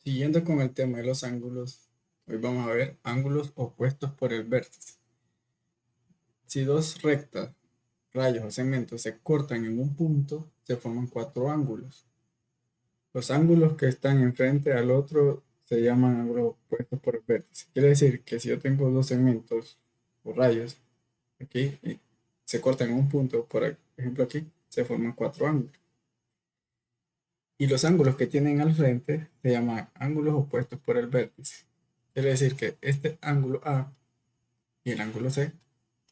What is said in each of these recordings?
Siguiendo con el tema de los ángulos, hoy vamos a ver ángulos opuestos por el vértice. Si dos rectas, rayos o segmentos se cortan en un punto, se forman cuatro ángulos. Los ángulos que están enfrente al otro se llaman ángulos opuestos por el vértice. Quiere decir que si yo tengo dos segmentos o rayos aquí y se cortan en un punto, por ejemplo aquí, se forman cuatro ángulos. Y los ángulos que tienen al frente se llaman ángulos opuestos por el vértice. Quiere decir que este ángulo A y el ángulo C,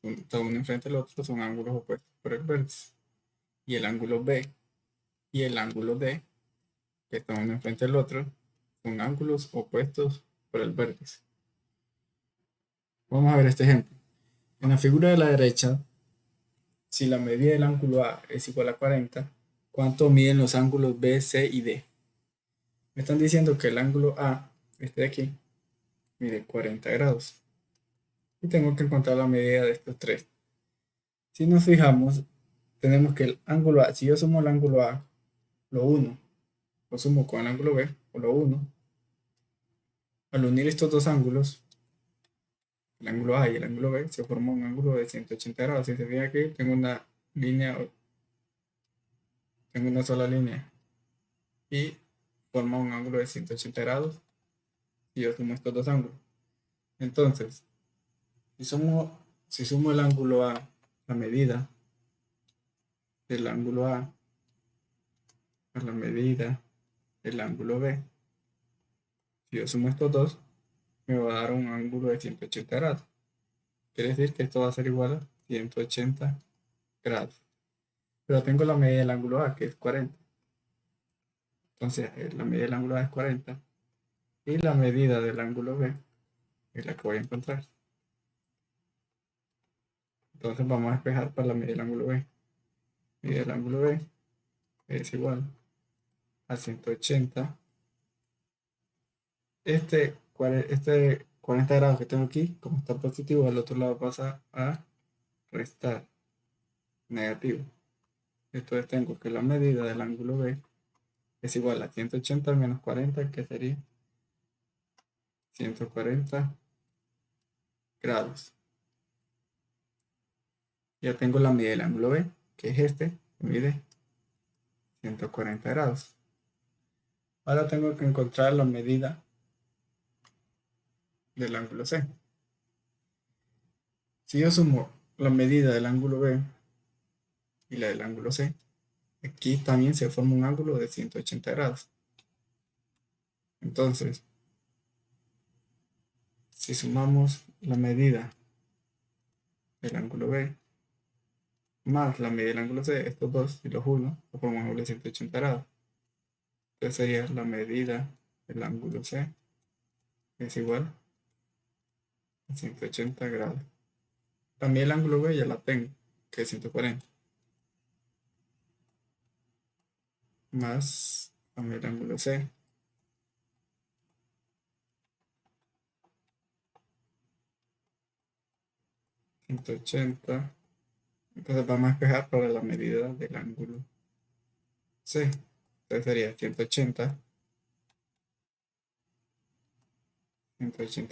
está uno enfrente del otro, son ángulos opuestos por el vértice. Y el ángulo B y el ángulo D, que están uno enfrente del otro, son ángulos opuestos por el vértice. Vamos a ver este ejemplo. En la figura de la derecha, si la medida del ángulo A es igual a 40, ¿cuánto miden los ángulos B, C y D? Me están diciendo que el ángulo A, este de aquí, mide 40 grados. Y tengo que encontrar la medida de estos tres. Si nos fijamos, tenemos que el ángulo A, si yo sumo el ángulo A, lo uno, lo sumo con el ángulo B, o lo uno, al unir estos dos ángulos, el ángulo A y el ángulo B, se forma un ángulo de 180 grados. Si se fijan aquí, tengo una línea, tengo una sola línea y forma un ángulo de 180 grados si yo sumo estos dos ángulos. Entonces, si sumo el ángulo A, la medida del ángulo a la medida del ángulo B, si yo sumo estos dos, me va a dar un ángulo de 180 grados. Quiere decir que esto va a ser igual a 180 grados. Pero tengo la medida del ángulo A, que es 40. Entonces, la medida del ángulo A es 40. Y la medida del ángulo B es la que voy a encontrar. Entonces, vamos a despejar para la medida del ángulo B. La medida del ángulo B es igual a 180. Este 40 grados que tengo aquí, como está positivo, al otro lado pasa a restar negativo. Entonces tengo que la medida del ángulo B es igual a 180 menos 40, que sería 140 grados. Ya tengo la medida del ángulo B, que es este, que mide 140 grados. Ahora tengo que encontrar la medida del ángulo C. Si yo sumo la medida del ángulo B y la del ángulo C, aquí también se forma un ángulo de 180 grados. Entonces, si sumamos la medida del ángulo B más la medida del ángulo C, estos dos, y los uno, forman un ángulo de 180 grados. Entonces sería la medida del ángulo C es igual a 180 grados. También el ángulo B ya la tengo, que es 140. Más también el ángulo C, 180. Entonces vamos a despejar para la medida del ángulo C. Entonces sería 180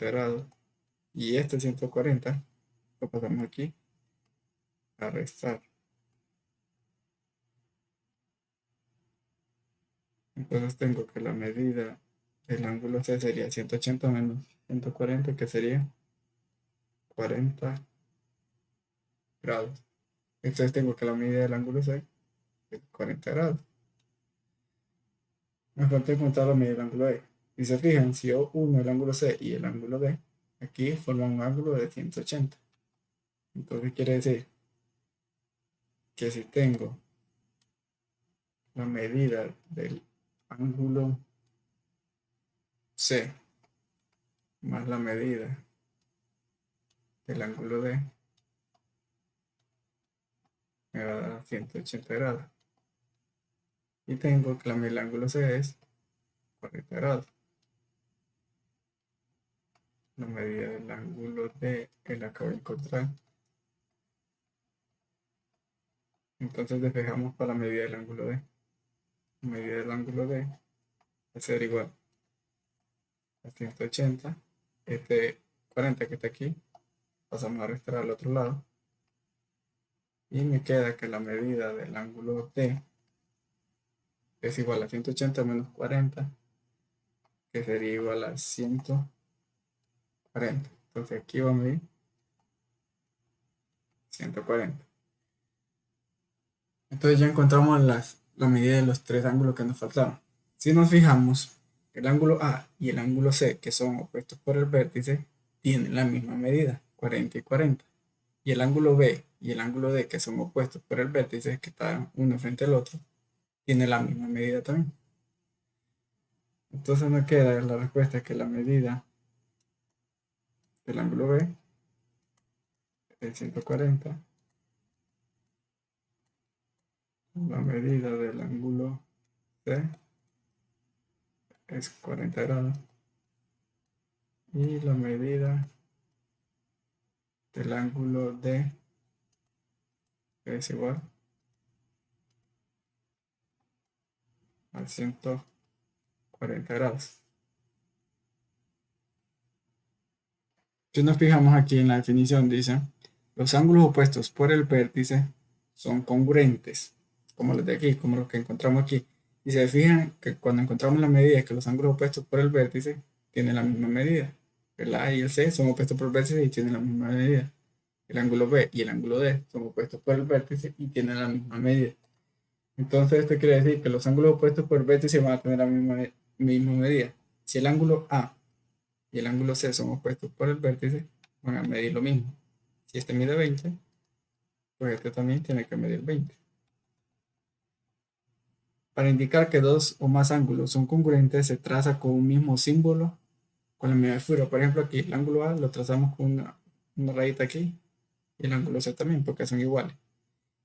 grados. Y este 140 lo pasamos aquí a restar. Entonces tengo que la medida del ángulo C sería 180 menos 140, que sería 40 grados. Entonces tengo que la medida del ángulo C es 40 grados. Me falta encontrar la medida del ángulo E. Si se fijan, si yo uno el ángulo C y el ángulo D, aquí forman un ángulo de 180. Entonces quiere decir que si tengo la medida del ángulo C más la medida del ángulo D, me va a dar 180 grados. Y tengo que la medida del ángulo C es 40 grados. La medida del ángulo D es la que voy a encontrar. Entonces despejamos para la medida del ángulo D. La medida del ángulo D va a ser igual a 180. Este 40 que está aquí, pasamos a restar al otro lado. Y me queda que la medida del ángulo D es igual a 180 menos 40, que sería igual a 140. Entonces aquí va a medir 140. Entonces ya encontramos la medida de los tres ángulos que nos faltaron. Si nos fijamos, el ángulo A y el ángulo C, que son opuestos por el vértice, tienen la misma medida, 40 y 40. Y el ángulo B y el ángulo D, que son opuestos por el vértice, que están uno frente al otro, tienen la misma medida también. Entonces nos queda la respuesta que la medida del ángulo B es 140. La medida del ángulo C es 40 grados. Y la medida del ángulo D es igual a 140 grados. Si nos fijamos aquí en la definición, dice, los ángulos opuestos por el vértice son congruentes, como los de aquí, como los que encontramos aquí. Y se fijan que cuando encontramos la medida que los ángulos opuestos por el vértice tienen la misma medida. El A y el C son opuestos por el vértice y tienen la misma medida. El ángulo B y el ángulo D son opuestos por el vértice y tienen la misma medida. Entonces esto quiere decir que los ángulos opuestos por el vértice van a tener la misma medida. Si el ángulo A y el ángulo C son opuestos por el vértice, van a medir lo mismo. Si este mide 20, pues este también tiene que medir 20. Para indicar que dos o más ángulos son congruentes, se traza con un mismo símbolo con la misma figura. Por ejemplo, aquí el ángulo A lo trazamos con una rayita aquí y el ángulo C también, porque son iguales.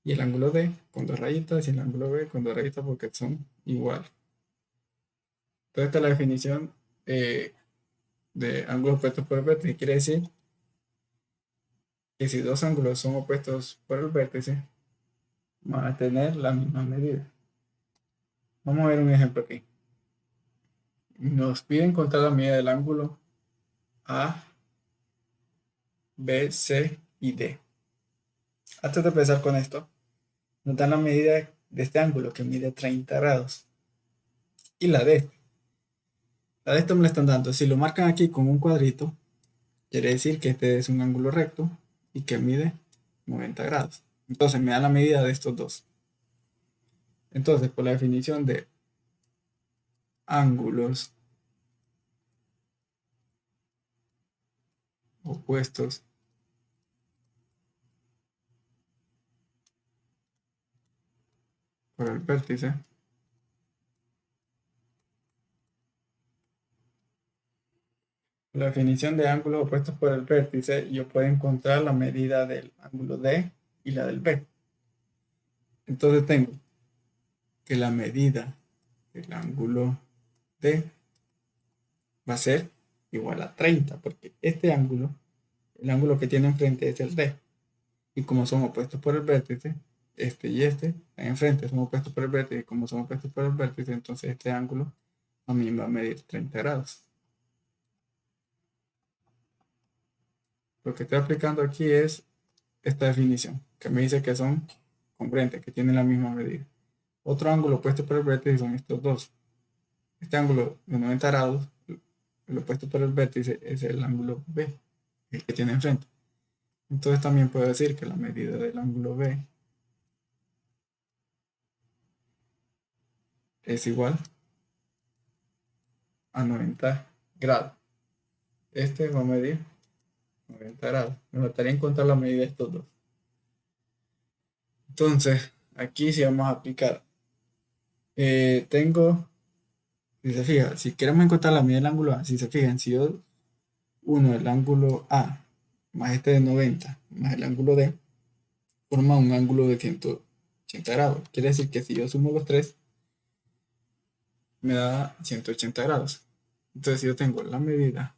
Y el ángulo D con dos rayitas y el ángulo B con dos rayitas porque son iguales. Entonces, esta es la definición de ángulos opuestos por el vértice. Quiere decir que si dos ángulos son opuestos por el vértice, van a tener la misma medida. Vamos a ver un ejemplo aquí. Nos piden encontrar la medida del ángulo A, B, C y D. Antes de empezar con esto, nos dan la medida de este ángulo que mide 30 grados y la de este. La de esto me la están dando. Si lo marcan aquí con un cuadrito, quiere decir que este es un ángulo recto y que mide 90 grados. Entonces me da la medida de estos dos. Entonces, por la definición de ángulos opuestos por el vértice, por la definición de ángulos opuestos por el vértice, yo puedo encontrar la medida del ángulo D y la del B. Entonces tengo que la medida del ángulo D va a ser igual a 30, porque este ángulo, el ángulo que tiene enfrente es el D. Y como son opuestos por el vértice, este y este están enfrente, son opuestos por el vértice, y como son opuestos por el vértice, entonces este ángulo a mí va a medir 30 grados. Lo que estoy aplicando aquí es esta definición, que me dice que son congruentes, que tienen la misma medida. Otro ángulo opuesto por el vértice son estos dos. Este ángulo de 90 grados, el opuesto por el vértice es el ángulo B, el que tiene enfrente. Entonces también puedo decir que la medida del ángulo B es igual a 90 grados. Este va a medir 90 grados. Me faltaría encontrar la medida de estos dos. Entonces, aquí sí vamos a aplicar. Si se fija, si queremos encontrar la medida del ángulo A, si se fijan, si yo uno el ángulo A más este de 90 más el ángulo D, forma un ángulo de 180 grados. Quiere decir que si yo sumo los tres, me da 180 grados. Entonces, si yo tengo la medida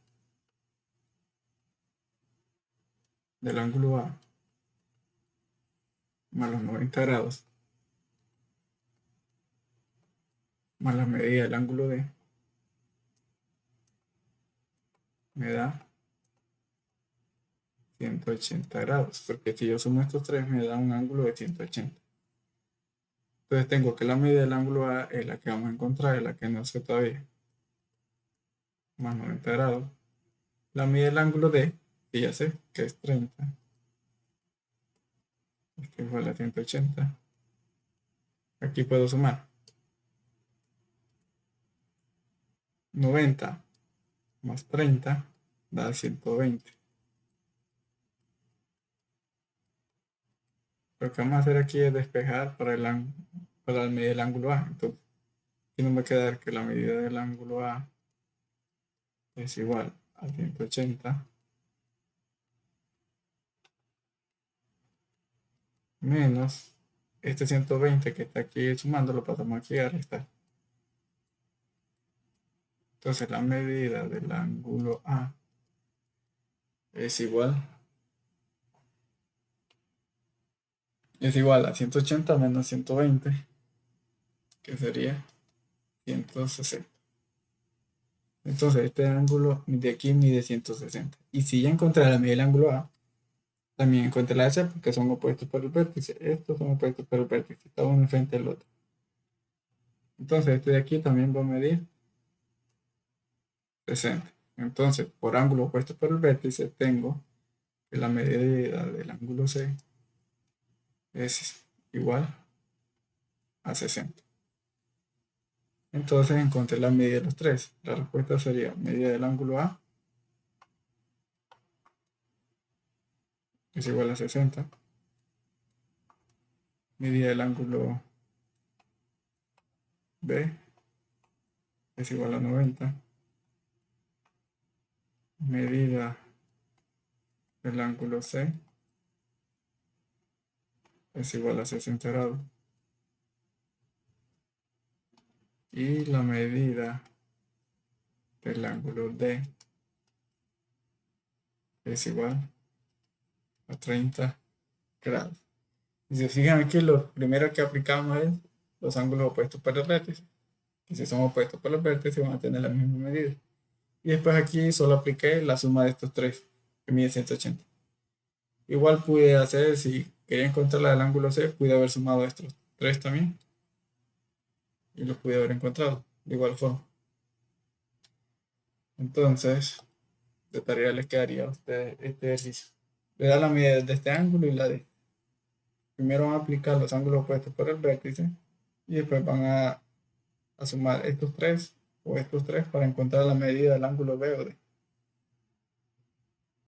del ángulo A más los 90 grados más la medida del ángulo D, me da 180 grados, porque si yo sumo estos tres me da un ángulo de 180. Entonces tengo que la medida del ángulo A es la que vamos a encontrar, es la que no sé todavía, más 90 grados. La medida del ángulo D, que ya sé que es 30, esto es igual a 180. Aquí puedo sumar 90 más 30 da 120. Lo que vamos a hacer aquí es despejar para medir el ángulo A. Entonces, aquí nos va a quedar que la medida del ángulo A es igual a 180 menos este 120 que está aquí sumando, lo pasamos aquí a restar. Entonces la medida del ángulo A es igual a 180 menos 120, que sería 160. Entonces este ángulo de aquí mide 160. Y si ya encontré la medida del ángulo A, también encontré la S porque son opuestos por el vértice. Estos son opuestos por el vértice, está uno enfrente del otro. Entonces este de aquí también va a medir 60. Entonces, por ángulo opuesto por el vértice, tengo que la medida del ángulo C es igual a 60. Entonces encontré la medida de los tres. La respuesta sería medida del ángulo A es igual a 60. Medida del ángulo B es igual a 90. Medida del ángulo C es igual a 60 grados. Y la medida del ángulo D es igual a 30 grados. Y si se fijan aquí, lo primero que aplicamos es los ángulos opuestos por el vértice. Y si son opuestos por los vértices van a tener la misma medida. Y después aquí solo apliqué la suma de estos tres, que mide 180. Igual pude hacer, si quería encontrar la del ángulo C, pude haber sumado estos tres también. Y los pude haber encontrado de igual forma. Entonces, de tarea les quedaría a ustedes este ejercicio. Le da la medida de este ángulo y la de este. Primero van a aplicar los ángulos opuestos por el vértice y después van a sumar estos tres o estos tres para encontrar la medida del ángulo B o D.